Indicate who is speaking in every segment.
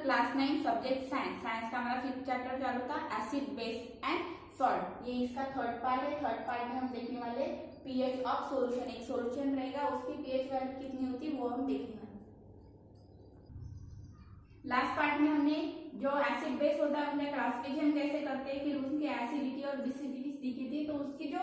Speaker 1: Class 9 subject science. Science का हमारा 5th chapter चालू था, एसिड बेस एंड सॉल्ट। ये इसका थर्ड पार्ट है। थर्ड पार्ट में हम देखने वाले पीएच ऑफ सॉल्यूशन। एक सॉल्यूशन रहेगा, उसकी पीएच वैल्यू कितनी होती है वो हम देखेंगे। लास्ट पार्ट में हमने जो एसिड बेस होता है उनका क्लासिफिकेशन कैसे करते हैं, फिर उसकी एसिडिटी और बेसिसिटी दिखी थी, तो उसकी जो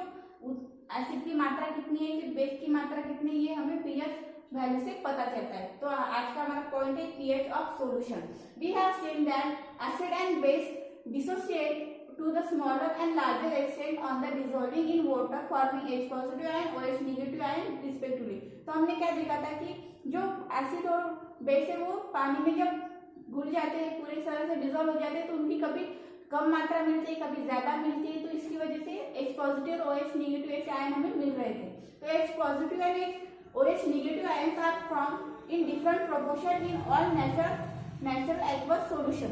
Speaker 1: एसिड की मात्रा कितनी है, फिर बेस की मात्रा कितनी है, ये हमें पीएच वैल्यू से पता चलता है। तो आज का हमारा पॉइंट है pH of solution. We have seen that acid and base dissociate to the smaller and larger extent on the dissolving in water forming H positive and OH negative ion respectively। तो हमने क्या देखा था कि जो acid और base है वो पानी में जब घुल जाते हैं, पूरी तरह से डिजोल्व हो जाते हैं, तो उनकी कभी कम मात्रा मिलती है, कभी ज्यादा मिलती है। तो इसकी वजह से H पॉजिटिव और OH नेगेटिव ऐसे आयन हमें मिल रहे थे। तो H positive and OH negative ions are found in different proportion in all natural aqueous solution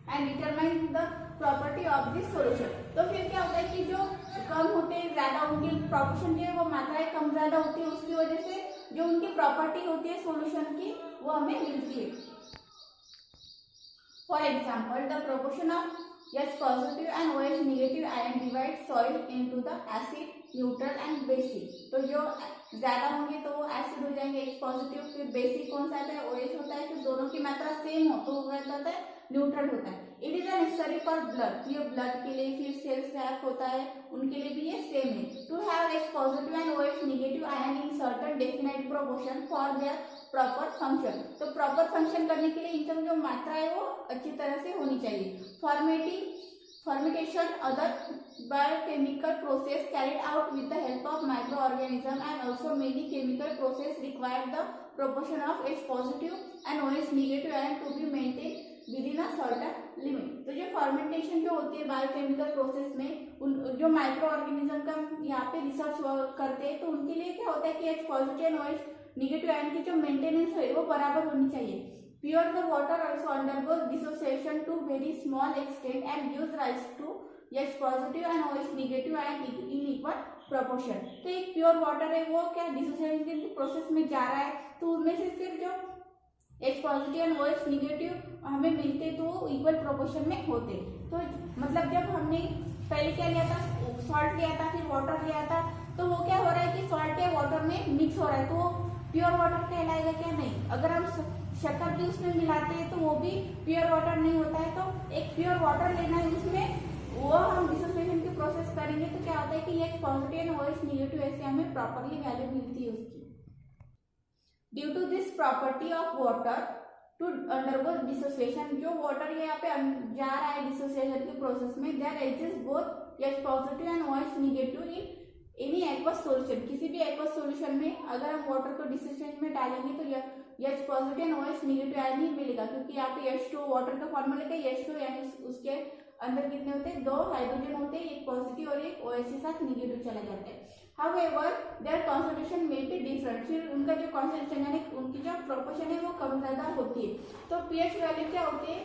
Speaker 1: and determine the property of this solution। तो फिर क्या होता है कि जो कम होते हैं ज्यादा, उनकी प्रोपोर्शन जो है वो मात्राएं कम ज्यादा होती है, उसकी वजह से जो उनकी प्रॉपर्टी होती है सॉल्यूशन की वो हमें मिलती है। For example the proportion of H positive and OH negative ion divide soil into the acid, neutral and basic। तो जो ज्यादा होंगे तो वो एसिड हो जाएंगे H पॉजिटिव, फिर बेसिक कौन सा है OH होता है, फिर दोनों की मात्रा सेम हो तो वो क्या होता है न्यूट्रल होता है। It is necessary for blood, ये ब्लड के लिए, फिर सेल स्वैप होता है उनके लिए भी ये सेम है। To have H positive and OH negative ion in certain definite proportion for their proper function. तो प्रॉपर फंक्शन करने के लिए इनकी जो मात्रा है वो अच्छी तरह से होनी चाहिए। Fermentation, other biochemical process carried out with the help of microorganism and also many chemical process require the proportion of H positive and OH negative ion to be maintained within a certain limit। तो जो fermentation जो होती है biochemical process में, उन जो micro organism का यहाँ पे रिसर्च करते हैं, तो उनके लिए क्या होता है कि H positive and OH negative ion की जो मेंटेनेंस है वो बराबर होनी चाहिए। Pure the water also undergoes dissociation to very small extent and gives rise to H positive and OH negative ion in equal proportion। तो एक प्योर वाटर है वो क्या डिसोसिएशन के प्रोसेस में जा रहा है, तो उनमें से फिर जो H positive and OH negative हमें मिलते तो वो इक्वल प्रोपोर्शन में होते। तो मतलब जब हमने पहले क्या लिया था, सॉल्ट लिया था, फिर वाटर लिया था, तो वो क्या हो रहा है कि सॉल्ट या वाटर में मिक्स हो रहा है, तो वो प्योर वाटर कहलाएगा क्या? नहीं। अगर हम शक्कर भी उसमें मिलाते हैं तो वो भी प्योर वाटर नहीं होता है। तो एक प्योर वाटर लेना है, उसमें वो हम डिसोसिएशन की प्रोसेस करेंगे तो क्या होता है कि H positive and OH negative ऐसे हमें प्रॉपरली वैल्यू मिलती है उसकी। Due to this property of water to undergo dissociation, जो वाटर यहाँ पे जा रहा है डिसोसिएशन की प्रोसेस में, there exist both H positive and OH negative in any aqueous solution. किसी भी एक्वस सॉल्यूशन में अगर हम वाटर को डिसोसिएशन में डालेंगे तो H positive and OH negative ion ही मिलेगा, क्योंकि यहाँ पे H2 वाटर का फॉर्मूला है H2, यानी उसके अंदर कितने होते हैं, 2 हाइड्रोजन होते हैं, एक पॉजिटिव और एक OH के साथ नेगेटिव चला जाता है। However, their concentration may be different। फिर उनका जो कॉन्सेंट्रेशन यानी उनकी जो प्रोपोर्शन है वो कम ज्यादा होती है। तो पीएच वैल्यू क्या होती है,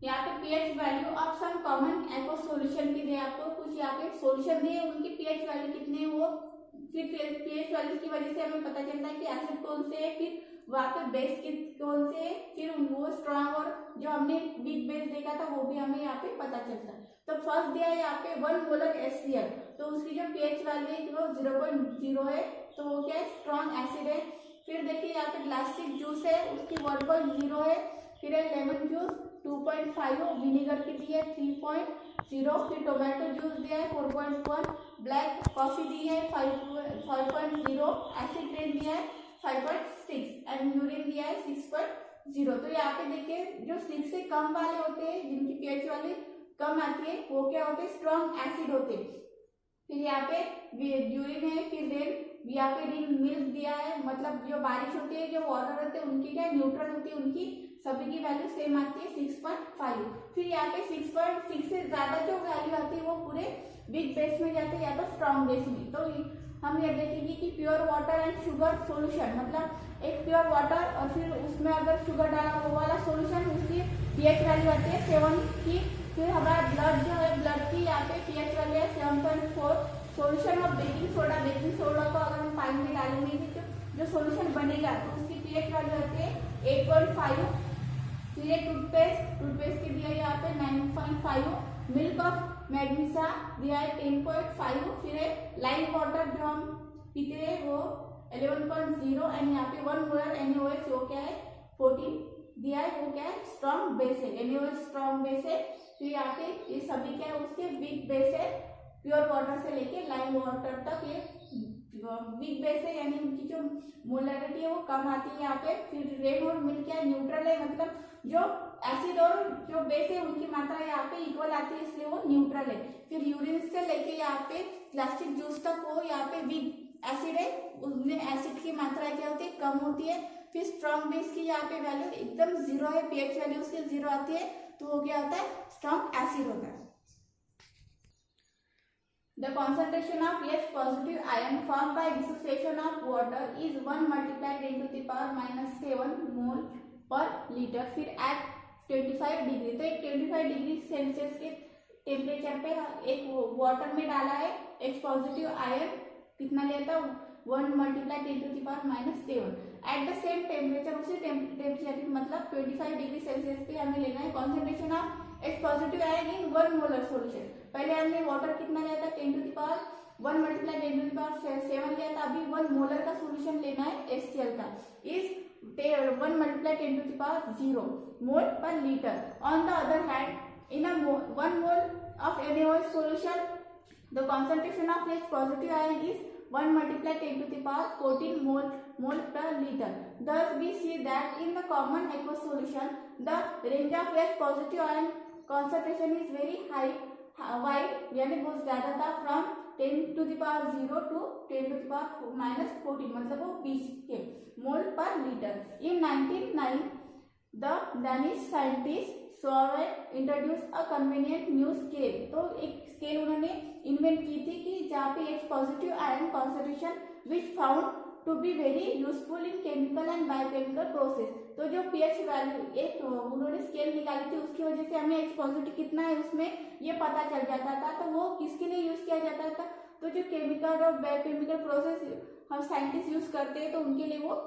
Speaker 1: यहाँ पे pH value of some common aqueous solution की दिए, आपको कुछ यहाँ पे सॉल्यूशन दिए, उनकी पीएच वैल्यू कितने है वो, फिर पीएच वैल्यू की वजह से हमें पता चलता है कि एसिड कौन से है, फिर वहाँ पे बेस कौन से है, फिर वो स्ट्रॉन्ग और जो हमने वीक बेस देखा था वो भी हमें यहाँ पे पता चलता है। तो फर्स्ट दिया है यहाँ पे 1 मोलर HCl, तो उसकी जो पीएच वैल्यू है वो 0.0 है, तो वो क्या है स्ट्रॉन्ग एसिड है। फिर देखिए यहाँ पे ग्लासिक जूस है, उसकी 1.0 है, फिर है लेमन जूस 2.5, विनेगर की दी है 3.0, फिर टोमेटो जूस दिया है 4.1, ब्लैक कॉफी दी है 5.0, एसिड रेन दिया है 5.6 एंड यूरिन दिया है 6.0। तो यहाँ पे देखिए जो 6 से कम वाले होते हैं, जिनकी पीएच वाली कम आती है, वो क्या होते हैं स्ट्रॉन्ग एसिड होते हैं। फिर यहाँ पे यूरिन है, फिर रेन, यहाँ पे रिन मिल्क दिया है, मतलब जो बारिश होती है, जो वाटर होते हैं उनकी क्या न्यूट्रल होती है, उनकी सभी की वैल्यू सेम आती है 6.5। फिर यहाँ पे 6.6 से ज्यादा जो वैल्यू आती है वो पूरे वीक बेस में जाते हैं या तो स्ट्रॉन्ग बेस में। तो हम ये देखेंगे कि pure water and sugar solution, मतलब एक प्योर वाटर और फिर उसमें अगर शुगर डाला वो वाला सॉल्यूशन, उसकी पीएच वैल्यू आती है 7 की। फिर हमारा ब्लड जो है, ब्लड की यहाँ पे पीएच वैल्यू है 7.4। सॉल्यूशन ऑफ बेकिंग सोडा को अगर हम पानी में डालेंगे तो जो सॉल्यूशन बनेगा तो उसकी पीएच वैल्यू आती है 8.5, फिर ये टूथपेस्ट की दिया है यहाँ पे 9.5, मिल्क ऑफ मैग्नीसा दिया है 10.5, फिर है लाइम वाटर जो हम पीते हैं वो 11.0 एंड यहाँ पे 1 मोलर NaOH वो क्या है 14 दिया है, वो क्या है स्ट्रॉन्ग बेस है, NaOH स्ट्रॉन्ग बेस है। फिर यहाँ पे ये सभी क्या है उसके वीक बेस है, प्योर वाटर से लेके लाइम वाटर तक ये वीक बेस है, यानी उनकी जो मोलरिटी है वो कम आती है यहाँ पे। फिर रेन और मिल्क क्या है न्यूट्रल है, मतलब जो एसिड और जो बेस है उनकी मात्रा यहाँ पे इक्वल आती है, इसलिए वो न्यूट्रल है। फिर यूरिन से लेके यहाँ पे प्लास्टिक जूस तक वो यहाँ पे वीक एसिड है, उसमें एसिड की मात्रा क्या होती है कम होती है। फिर स्ट्रॉन्ग बेस की यहाँ पे वैल्यू एकदम 0 है, पीएच वैल्यू उसकी 0 आती है, तो वो क्या होता है स्ट्रॉन्ग एसिड होता है। The concentration of H positive ion formed by dissociation of water is 1 multiplied 10 to the power minus 7 mole per liter। फिर at 25 डिग्री, तो एक 25 डिग्री सेल्सियस के टेम्परेचर पे एक वाटर में डाला है H पॉजिटिव आयन, कितना लिया था 1 multiplied 10 to the power minus 7। At the same temperature, उसी टेम्परेचर मतलब 25 डिग्री सेल्सियस पे हमें लेना है concentration of H positive ion in 1 molar solution. पहले हमने वाटर कितना लिया था 10 to the power 1 multiplied 10 to the power 7 लिया था, अभी 1 मोलर का सॉल्यूशन लेना है HCl का, इस 1 multiplied 10 to the power 0 मोल पर litre. On the other hand in 1 mole of NaOH solution the concentration of H positive ion is 1 multiplied 10 to the power 14 mole per liter। Thus we see that in the common aqueous solution the range of H positive ion concentration is very high, wide, यानी बहुत ज्यादा था, from 10 to the power 0 to 10 to the power minus 14, मतलब वो 20 के मोल पर litre. In 1909 the Danish scientist Sauer introduced a convenient new scale। तो एक स्केल उन्होंने इन्वेंट की थी कि जहाँ पे H positive ion concentration which found to be very useful in chemical and biochemical process. तो जो pH वैल्यू एक उन्होंने स्केल निकाली थी, उसकी वजह से हमें H पॉजिटिव कितना है उसमें ये पता चल जाता था। तो वो किसके लिए यूज किया जाता था, तो जो केमिकल और बायोकेमिकल प्रोसेस हम साइंटिस्ट यूज करते हैं तो उनके लिए वो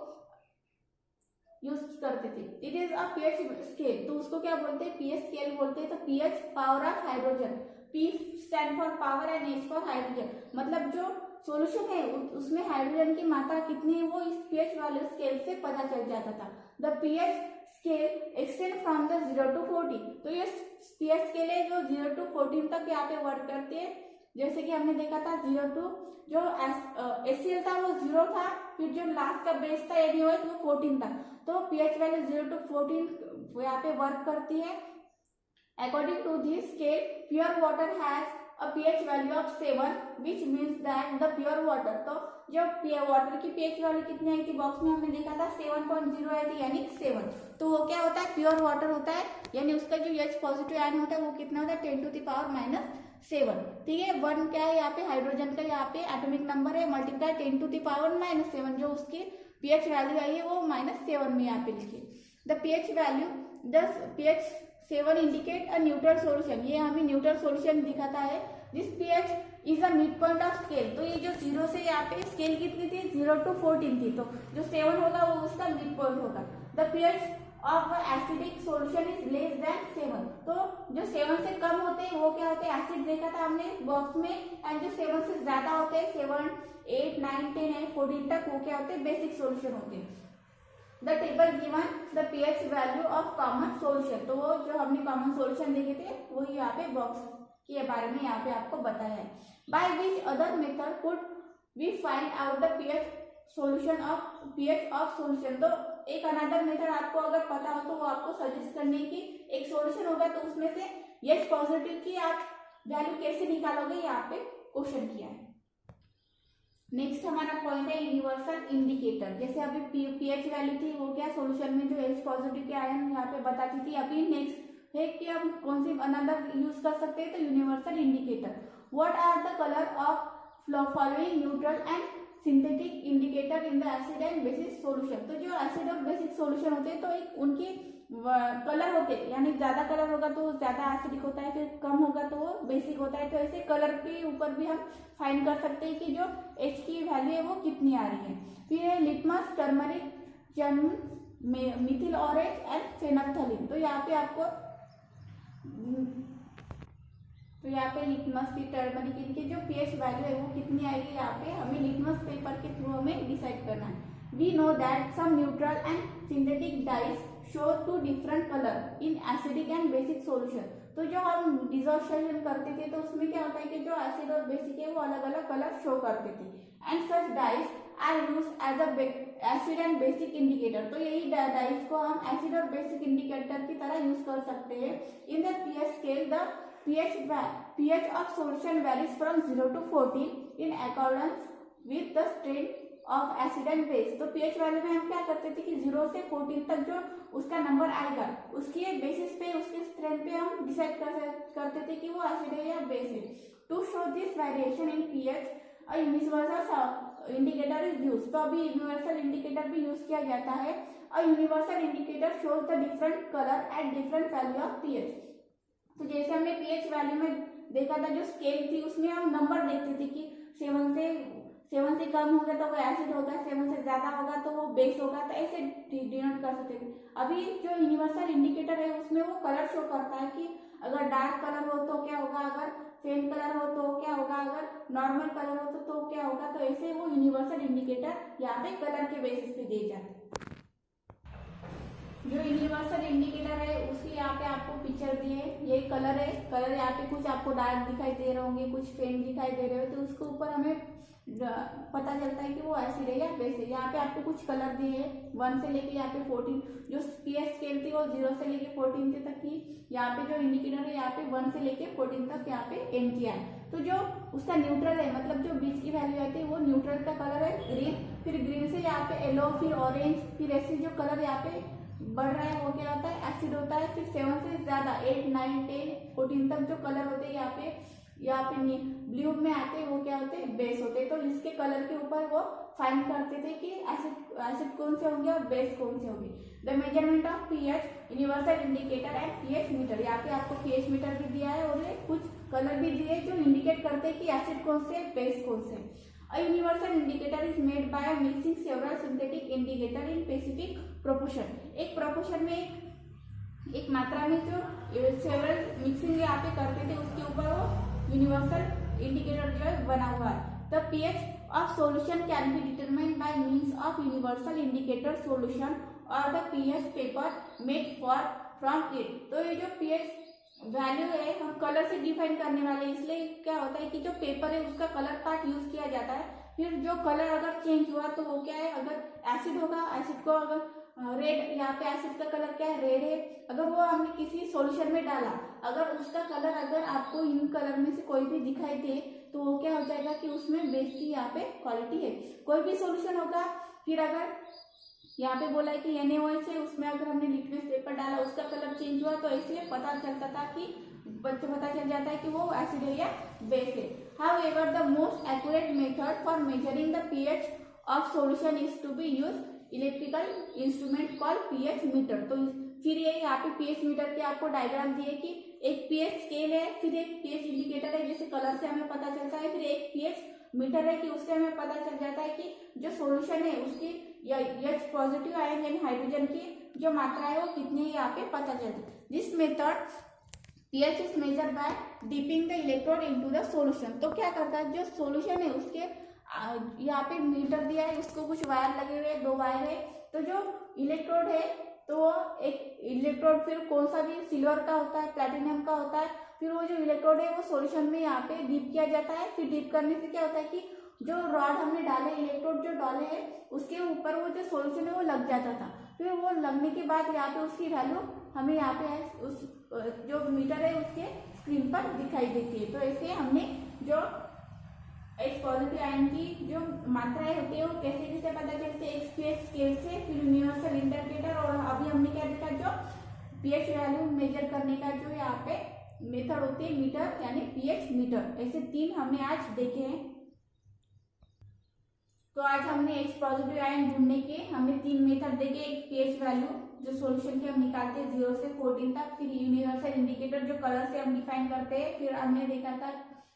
Speaker 1: यूज करते थे। It is a pH scale, तो उसको क्या बोलते हैं pH स्केल बोलते हैं। तो pH power of hydrogen, P stand for power and H for hydrogen, मतलब जो सॉल्यूशन है उसमें हाइड्रोजन की मात्रा कितनी है वो इस pH वाले स्केल से पता चल जाता था। The pH scale extend from the 0 to 40। तो ये pH स्केल है जो 0 to 14 तक यहाँ पे वर्क करते हैं। जैसे कि हमने देखा था 0 to जो HCl था वो 0 था, फिर जो लास्ट का बेस था NaOH वो 14 था। तो pH वैल्यू 0 to 14 यहाँ पे वर्क करती है। According to this scale, pure water has a pH value of 7, which means that the pure water, तो जो वाटर की pH वैल्यू कितनी आई थी बॉक्स में हमने देखा था 7.0 आई थी, यानी 7। तो वो क्या होता है प्योर वाटर होता है, यानी उसका जो H पॉजिटिव आयन होता है वो कितना होता है 10 to the power minus 7। ठीक है, 1 क्या है यहाँ पे हाइड्रोजन का यहाँ पे एटॉमिक नंबर है, multiply 10 to the power minus 7, जो उसकी pH वैल्यू आई है वो -7 में यहाँ पे लिखिए। The pH value pH 7 indicate a neutral solution, ये हमें न्यूट्रल सॉल्यूशन दिखाता है। This pH is a mid point of scale, तो ये जो 0 से यहाँ पे स्केल कितनी थी 0 to 14 थी, तो जो 7 होगा वो उसका मिड पॉइंट होगा। The pH of acidic solution is less than 7, तो जो 7 से कम होते हैं वो क्या होते हैं एसिड देखा था हमने बॉक्स में, एंड जो 7 से ज्यादा होते हैं 7, 8, 9, 10 एंड 14 तक वो क्या होते हैं बेसिक सॉल्यूशन होते हैं। The table given the pH value of common solution, तो वो जो हमने कॉमन सॉल्यूशन देखे थे वही यहाँ पे बॉक्स के बारे में यहाँ पे आपको बताया है। By which other method could we find out the pH solution of pH of solution. तो एक अनदर मेथड आपको अगर पता हो तो वो आपको सजेस्ट करने की, एक सॉल्यूशन होगा तो उसमें से H पॉजिटिव की आप वैल्यू कैसे निकालोगे यहाँ पे क्वेश्चन किया है। नेक्स्ट हमारा पॉइंट है यूनिवर्सल इंडिकेटर। जैसे अभी pH वैल्यू थी वो क्या सॉल्यूशन में जो H पॉजिटिव के आयन यहाँ पे बताती थी, अभी नेक्स्ट है कि हम कौन सी अनदर यूज कर सकते हैं, तो universal indicator. What are the colour of following neutral and synthetic indicator in the acid and basic solution. तो जो एसिड और बेसिक सॉल्यूशन होते हैं तो एक उनके कलर होते हैं, यानी ज्यादा कलर होगा तो ज्यादा एसिडिक होता है, फिर कम होगा तो वो बेसिक होता है। तो ऐसे कलर के ऊपर भी हम फाइंड कर सकते हैं कि जो H की वैल्यू है वो कितनी आ रही है। फिर litmus, turmeric, Mithil orange and phenolphthalein. तो यहाँ पे आपको लिटमस की टर्मरिक इनकी जो पीएच वैल्यू है वो कितनी आएगी, यहाँ पे हमें लिटमस पेपर के थ्रू हमें डिसाइड करना है। We know that some neutral and synthetic dyes show two different colour in acidic and basic solution. तो जो हम डिसोसिएशन करते थे तो उसमें क्या होता है कि जो एसिड और बेसिक है वो अलग अलग कलर शो करते थे। And such dyes are use as a acid and basic indicator. तो यही डाइज को हम एसिड और बेसिक इंडिकेटर की तरह यूज कर सकते हैं। In the pH scale the pH of solution varies from 0 to 14 in accordance with the strength of acid and base। तो pH वैल्यू में हम क्या करते थे कि 0 से 14 तक जो उसका नंबर आएगा उसकी बेसिस पे उसके स्ट्रेंथ पे हम डिसाइड करते थे कि वो एसिड है या बेस है। To show this variation in pH a universal indicator is use. तो अभी यूनिवर्सल इंडिकेटर भी यूज किया जाता है। A universal indicator shows the different colour at different value of pH। तो जैसे हमने पीएच वैल्यू में देखा था जो स्केल थी उसमें हम नंबर देखते थे कि 7 से कम होगा तो वो एसिड होगा, 7 से ज्यादा होगा तो वो बेस होगा। तो ऐसे डिनोट कर सकते थे। अभी जो यूनिवर्सल इंडिकेटर है उसमें वो कलर शो करता है कि अगर डार्क कलर हो तो क्या होगा, अगर फेंट कलर हो तो क्या होगा, अगर नॉर्मल कलर हो तो क्या होगा। तो ऐसे वो यूनिवर्सल इंडिकेटर यहाँ पे कलर के बेसिस पे दिए जाते हैं। जो यूनिवर्सल इंडिकेटर है उसकी यहाँ पे आपको पिक्चर दी है। ये कलर है, कलर यहाँ पे कुछ आपको डार्क दिखाई दे रहे होंगे, कुछ फेंट दिखाई दे रहे हो, तो उसके ऊपर हमें पता चलता है कि वो एसिड है या बेस है। यहाँ पे आपको कुछ कलर दिए हैं 1 से लेके यहाँ पे 14। जो पीएच स्केल थी वो 0 से लेके 14 तक की। यहाँ पे जो इंडिकेटर है यहाँ पे 1 से लेके 14 तक यहाँ पे एन किया है। तो जो उसका न्यूट्रल है, मतलब जो बीच की वैल्यू आती है वो न्यूट्रल का कलर है ग्रीन। फिर ग्रीन से यहाँ पे येलो, फिर ऑरेंज, फिर ऐसे जो कलर यहाँ पे बढ़ रहा है वो क्या होता है, एसिड होता है। फिर 7 से ज्यादा 8, 9, 10, 14 तक जो कलर होते हैं यहाँ पे ब्लू में आते हैं वो क्या होते हैं, बेस होते हैं। तो इसके कलर के ऊपर वो फाइंड करते थे कि एसिड कौन से होंगे और बेस कौन से होंगे। The measurement of pH universal indicator and pH meter. यहाँ पे आपको पीएच मीटर भी दिया है और कुछ कलर भी दिए जो इंडिकेट करते हैं कि एसिड कौन से, बेस कौन से। A universal indicator is made by mixing several synthetic indicator in specific proportion। एक प्रोपोर्शन में एक मात्रा में जो सेवरल मिक्सिंग यहाँ पे करते थे उसके ऊपर वो यूनिवर्सल इंडिकेटर जो है बना हुआ है। The pH of solution can be determined by means of universal indicator solution और the pH paper made for from it. तो ये जो पीएच वैल्यू है हम कलर से डिफाइन करने वाले, इसलिए क्या होता है कि जो पेपर है उसका कलर पार्ट यूज किया जाता है। फिर जो कलर अगर चेंज हुआ तो वो क्या है, अगर एसिड होगा, एसिड को अगर रेड, यहाँ पे एसिड का कलर क्या है, रेड है। अगर वो हमने किसी सॉल्यूशन में डाला, अगर उसका कलर अगर आपको इन कलर में से कोई भी दिखाई दे तो वो क्या हो जाएगा कि उसमें बेस की यहाँ पे क्वालिटी है। कोई भी सॉल्यूशन होगा, फिर अगर यहाँ पे बोला है कि NaOH है, उसमें अगर हमने लिटमस पेपर डाला उसका कलर चेंज हुआ तो इसलिए पता चलता था कि पता चल जाता है कि वो एसिड है या बेस है। However, the most accurate method for measuring the pH of solution is to be use electrical instrument called pH meter। तो फिर ये यहाँ पे pH मीटर के आपको डायग्राम दिए कि एक pH स्केल है, फिर एक pH इंडिकेटर है जैसे कलर से हमें पता चलता है, फिर एक pH मीटर है कि उससे हमें पता चल जाता है कि जो सॉल्यूशन है उसकी H पॉजिटिव आयन यानी हाइड्रोजन की जो मात्रा है वो कितनी है यहाँ पे पता चलता है। This method pH is measured by dipping the electrode into the solution। तो क्या करता है, जो सॉल्यूशन है उसके यहाँ पे मीटर दिया है, उसको कुछ वायर लगे हुए, 2 वायर है। तो जो इलेक्ट्रोड है तो एक इलेक्ट्रोड फिर कौन सा भी सिल्वर का होता है, प्लैटिनम का होता है। फिर वो जो इलेक्ट्रोड है वो सॉल्यूशन में यहाँ पे डिप किया जाता है। फिर डिप करने से क्या होता है कि जो रॉड हमने डाले, इलेक्ट्रोड जो डाले हैं उसके ऊपर वो जो सॉल्यूशन है वो लग जाता था। फिर वो लगने के बाद यहाँ पे उसकी वैल्यू हमें यहाँ पे उस जो मीटर है उसके स्क्रीन पर दिखाई देती है। तो ऐसे हमने जो H पॉजिटिव आयन की जो मात्राएं होती है वो कैसे कैसे पता चलती है, एक pH स्केल से, फिर यूनिवर्सल इंडिकेटर, और अभी हमने क्या देखा जो pH वैल्यू मेजर करने का जो यहाँ पे मेथड होती है मीटर यानी pH मीटर। ऐसे 3 हमने आज देखे हैं। तो आज हमने H पॉजिटिव आयन ढूंढने के हमने 3 मेथड देखे। एक pH वैल्यू जो सॉल्यूशन की हम निकालते हैं 0 से 14 तक, फिर यूनिवर्सल इंडिकेटर जो कलर से हम डिफाइन करते हैं, फिर हमने देखा था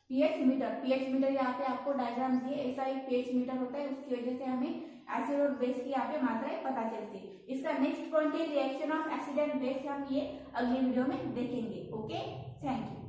Speaker 1: pH मीटर। pH मीटर यहाँ पे आपको डायग्राम दिए, ऐसा एक pH मीटर होता है, उसकी वजह से हमें एसिड और बेस की यहाँ पे मात्राएं पता चलती है। इसका नेक्स्ट पॉइंट है reaction of acid and base, हम ये अगली वीडियो में देखेंगे। Okay, thank you.